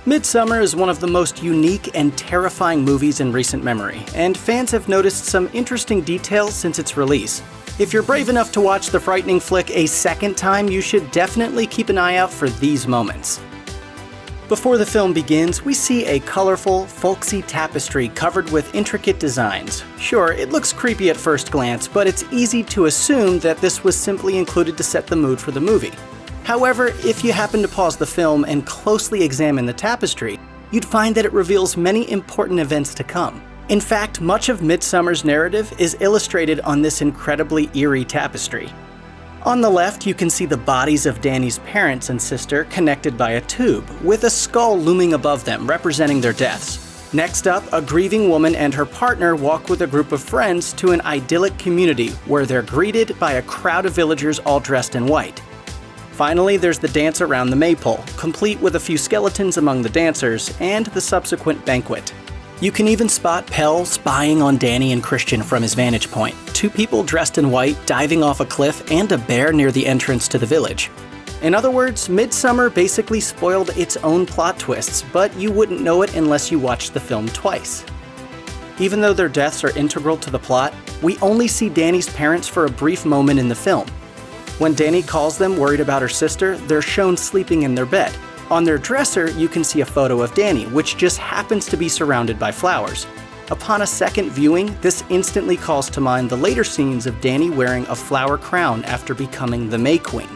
Midsommar is one of the most unique and terrifying movies in recent memory, and fans have noticed some interesting details since its release. If you're brave enough to watch the frightening flick a second time, you should definitely keep an eye out for these moments. Before the film begins, we see a colorful, folksy tapestry covered with intricate designs. Sure, it looks creepy at first glance, but it's easy to assume that this was simply included to set the mood for the movie. However, if you happen to pause the film and closely examine the tapestry, you'd find that it reveals many important events to come. In fact, much of Midsommar's narrative is illustrated on this incredibly eerie tapestry. On the left, you can see the bodies of Dani's parents and sister connected by a tube, with a skull looming above them, representing their deaths. Next up, a grieving woman and her partner walk with a group of friends to an idyllic community where they're greeted by a crowd of villagers all dressed in white. Finally, there's the dance around the maypole, complete with a few skeletons among the dancers, and the subsequent banquet. You can even spot Pelle spying on Dani and Christian from his vantage point, two people dressed in white diving off a cliff, and a bear near the entrance to the village. In other words, Midsommar basically spoiled its own plot twists, but you wouldn't know it unless you watched the film twice. Even though their deaths are integral to the plot, we only see Dani's parents for a brief moment in the film. When Dani calls them worried about her sister, they're shown sleeping in their bed. On their dresser, you can see a photo of Dani, which just happens to be surrounded by flowers. Upon a second viewing, this instantly calls to mind the later scenes of Dani wearing a flower crown after becoming the May Queen.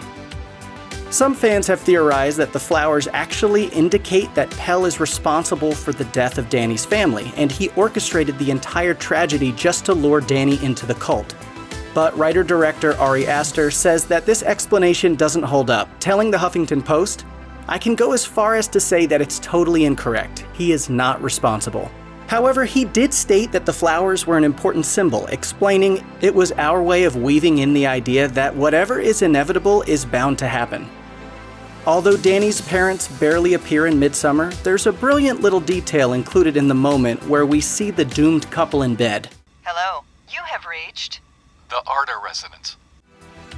Some fans have theorized that the flowers actually indicate that Pelle is responsible for the death of Dani's family, and he orchestrated the entire tragedy just to lure Dani into the cult. But writer-director Ari Aster says that this explanation doesn't hold up, telling the Huffington Post, "I can go as far as to say that it's totally incorrect. He is not responsible." However, he did state that the flowers were an important symbol, explaining it was our way of weaving in the idea that whatever is inevitable is bound to happen. Although Dani's parents barely appear in Midsommar, there's a brilliant little detail included in the moment where we see the doomed couple in bed. Hello, you have reached the Arda residence.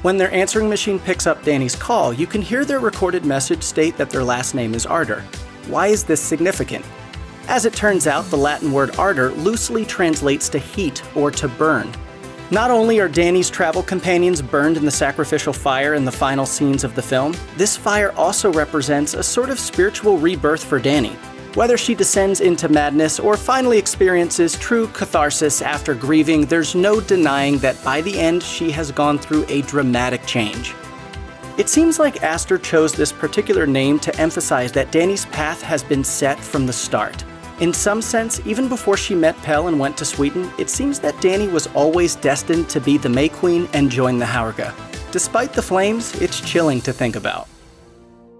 When their answering machine picks up Dani's call, you can hear their recorded message state that their last name is Ardor. Why is this significant? As it turns out, the Latin word ardor loosely translates to heat or to burn. Not only are Dani's travel companions burned in the sacrificial fire in the final scenes of the film, this fire also represents a sort of spiritual rebirth for Dani. Whether she descends into madness or finally experiences true catharsis after grieving, there's no denying that by the end she has gone through a dramatic change. It seems like Aster chose this particular name to emphasize that Dani's path has been set from the start. In some sense, even before she met Pelle and went to Sweden, it seems that Dani was always destined to be the May Queen and join the Haurga. Despite the flames, it's chilling to think about.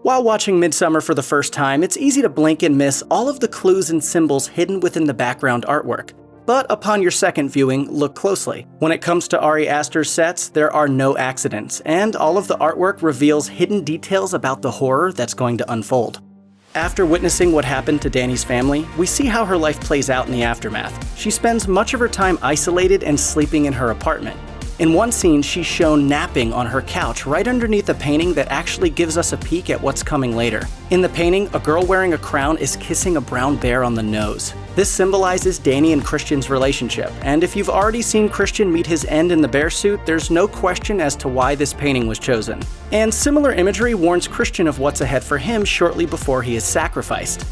While watching Midsommar for the first time, it's easy to blink and miss all of the clues and symbols hidden within the background artwork. But upon your second viewing, look closely. When it comes to Ari Aster's sets, there are no accidents, and all of the artwork reveals hidden details about the horror that's going to unfold. After witnessing what happened to Dani's family, we see how her life plays out in the aftermath. She spends much of her time isolated and sleeping in her apartment. In one scene, she's shown napping on her couch right underneath a painting that actually gives us a peek at what's coming later. In the painting, a girl wearing a crown is kissing a brown bear on the nose. This symbolizes Dani and Christian's relationship, and if you've already seen Christian meet his end in the bear suit, there's no question as to why this painting was chosen. And similar imagery warns Christian of what's ahead for him shortly before he is sacrificed.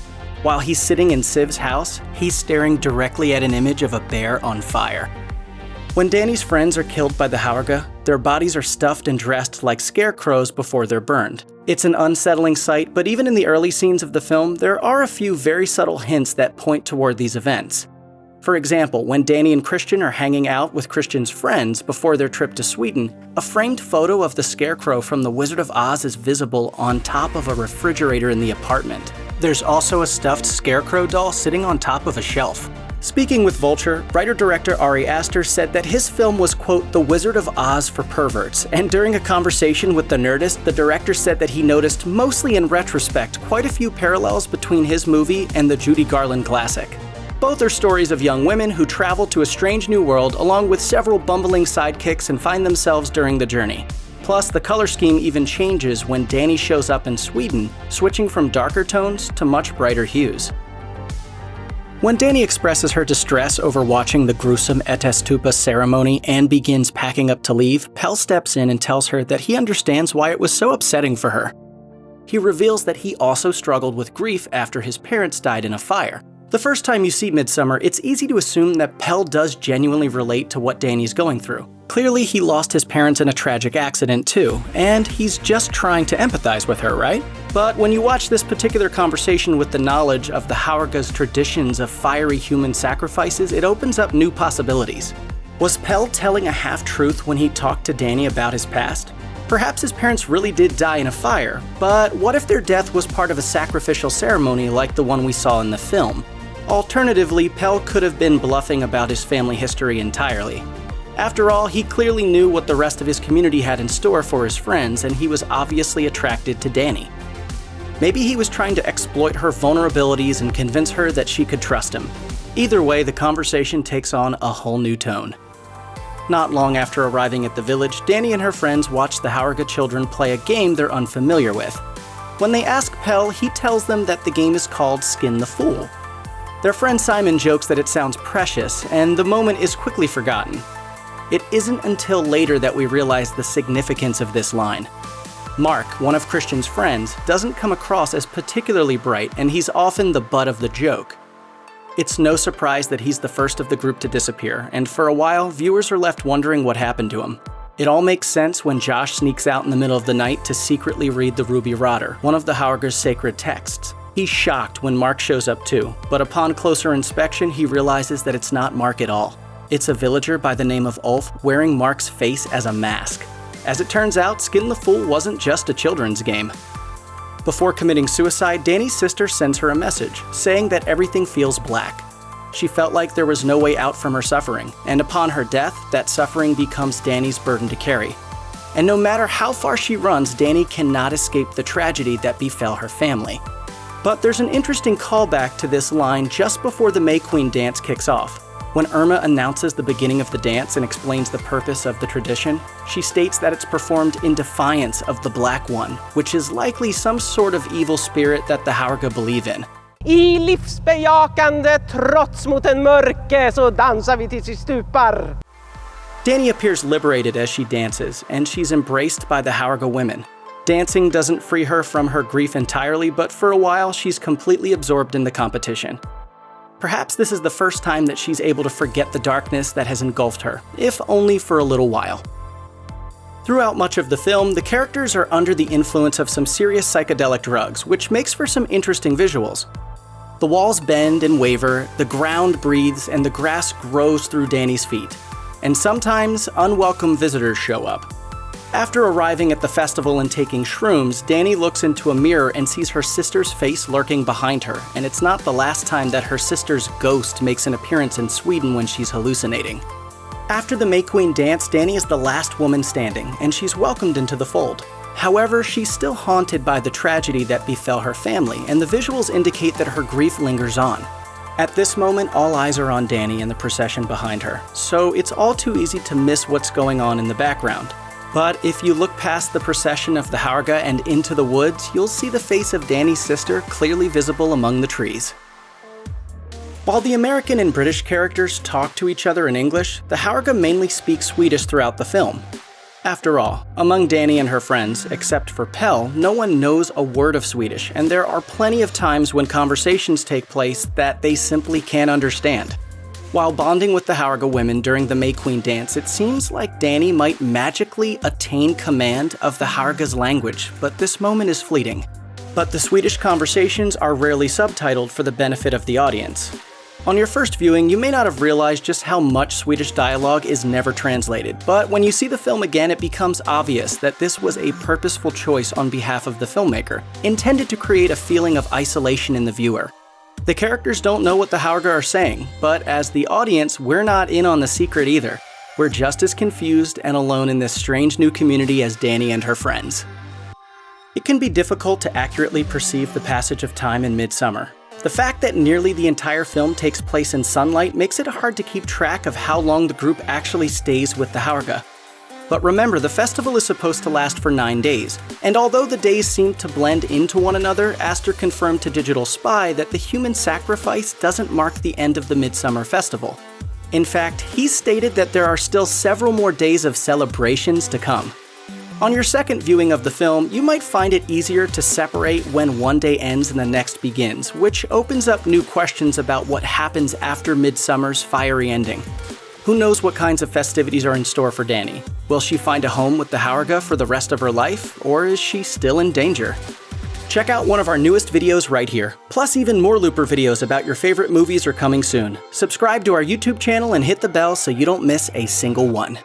While he's sitting in Siv's house, he's staring directly at an image of a bear on fire. When Dani's friends are killed by the Haurga, their bodies are stuffed and dressed like scarecrows before they're burned. It's an unsettling sight, but even in the early scenes of the film, there are a few very subtle hints that point toward these events. For example, when Dani and Christian are hanging out with Christian's friends before their trip to Sweden, a framed photo of the scarecrow from The Wizard of Oz is visible on top of a refrigerator in the apartment. There's also a stuffed scarecrow doll sitting on top of a shelf. Speaking with Vulture, writer-director Ari Aster said that his film was, quote, The Wizard of Oz for perverts, and during a conversation with The Nerdist, the director said that he noticed, mostly in retrospect, quite a few parallels between his movie and the Judy Garland classic. Both are stories of young women who travel to a strange new world along with several bumbling sidekicks and find themselves during the journey. Plus, the color scheme even changes when Dani shows up in Sweden, switching from darker tones to much brighter hues. When Dani expresses her distress over watching the gruesome Ättestupa ceremony and begins packing up to leave, Pelle steps in and tells her that he understands why it was so upsetting for her. He reveals that he also struggled with grief after his parents died in a fire. The first time you see Midsommar, it's easy to assume that Pelle does genuinely relate to what Dani's going through. Clearly, he lost his parents in a tragic accident too, and he's just trying to empathize with her, right? But when you watch this particular conversation with the knowledge of the Haurga's traditions of fiery human sacrifices, it opens up new possibilities. Was Pelle telling a half-truth when he talked to Dani about his past? Perhaps his parents really did die in a fire, but what if their death was part of a sacrificial ceremony like the one we saw in the film? Alternatively, Pelle could have been bluffing about his family history entirely. After all, he clearly knew what the rest of his community had in store for his friends, and he was obviously attracted to Dani. Maybe he was trying to exploit her vulnerabilities and convince her that she could trust him. Either way, the conversation takes on a whole new tone. Not long after arriving at the village, Dani and her friends watch the Haurga children play a game they're unfamiliar with. When they ask Pelle, he tells them that the game is called Skin the Fool. Their friend Simon jokes that it sounds precious, and the moment is quickly forgotten. It isn't until later that we realize the significance of this line. Mark, one of Christian's friends, doesn't come across as particularly bright, and he's often the butt of the joke. It's no surprise that he's the first of the group to disappear, and for a while, viewers are left wondering what happened to him. It all makes sense when Josh sneaks out in the middle of the night to secretly read the Ruby Rotter, one of the Haurga's sacred texts. He's shocked when Mark shows up too, but upon closer inspection, he realizes that it's not Mark at all. It's a villager by the name of Ulf wearing Mark's face as a mask. As it turns out, Skin the Fool wasn't just a children's game. Before committing suicide, Dani's sister sends her a message, saying that everything feels black. She felt like there was no way out from her suffering, and upon her death, that suffering becomes Dani's burden to carry. And no matter how far she runs, Dani cannot escape the tragedy that befell her family. But there's an interesting callback to this line just before the May Queen dance kicks off. When Irma announces the beginning of the dance and explains the purpose of the tradition, she states that it's performed in defiance of the Black One, which is likely some sort of evil spirit that the Haurga believe in. I livsbejakande trots mot en mörke så dansar vi tills vi stupar. Dani appears liberated as she dances, and she's embraced by the Haurga women. Dancing doesn't free her from her grief entirely, but for a while she's completely absorbed in the competition. Perhaps this is the first time that she's able to forget the darkness that has engulfed her, if only for a little while. Throughout much of the film, the characters are under the influence of some serious psychedelic drugs, which makes for some interesting visuals. The walls bend and waver, the ground breathes, and the grass grows through Dani's feet. And sometimes, unwelcome visitors show up. After arriving at the festival and taking shrooms, Dani looks into a mirror and sees her sister's face lurking behind her, and it's not the last time that her sister's ghost makes an appearance in Sweden when she's hallucinating. After the May Queen dance, Dani is the last woman standing, and she's welcomed into the fold. However, she's still haunted by the tragedy that befell her family, and the visuals indicate that her grief lingers on. At this moment, all eyes are on Dani and the procession behind her, so it's all too easy to miss what's going on in the background. But if you look past the procession of the Haurga and into the woods, you'll see the face of Dani's sister clearly visible among the trees. While the American and British characters talk to each other in English, the Haurga mainly speak Swedish throughout the film. After all, among Dani and her friends, except for Pelle, no one knows a word of Swedish, and there are plenty of times when conversations take place that they simply can't understand. While bonding with the Haurga women during the May Queen dance, it seems like Dani might magically attain command of the Haurga's language, but this moment is fleeting. But the Swedish conversations are rarely subtitled for the benefit of the audience. On your first viewing, you may not have realized just how much Swedish dialogue is never translated, but when you see the film again, it becomes obvious that this was a purposeful choice on behalf of the filmmaker, intended to create a feeling of isolation in the viewer. The characters don't know what the Haurga are saying, but as the audience, we're not in on the secret either. We're just as confused and alone in this strange new community as Dani and her friends. It can be difficult to accurately perceive the passage of time in Midsommar. The fact that nearly the entire film takes place in sunlight makes it hard to keep track of how long the group actually stays with the Haurga. But remember, the festival is supposed to last for 9 days, and although the days seem to blend into one another, Aster confirmed to Digital Spy that the human sacrifice doesn't mark the end of the Midsommar festival. In fact, he stated that there are still several more days of celebrations to come. On your second viewing of the film, you might find it easier to separate when one day ends and the next begins, which opens up new questions about what happens after Midsommar's fiery ending. Who knows what kinds of festivities are in store for Dani? Will she find a home with the Haurga for the rest of her life, or is she still in danger? Check out one of our newest videos right here. Plus, even more Looper videos about your favorite movies are coming soon. Subscribe to our YouTube channel and hit the bell so you don't miss a single one.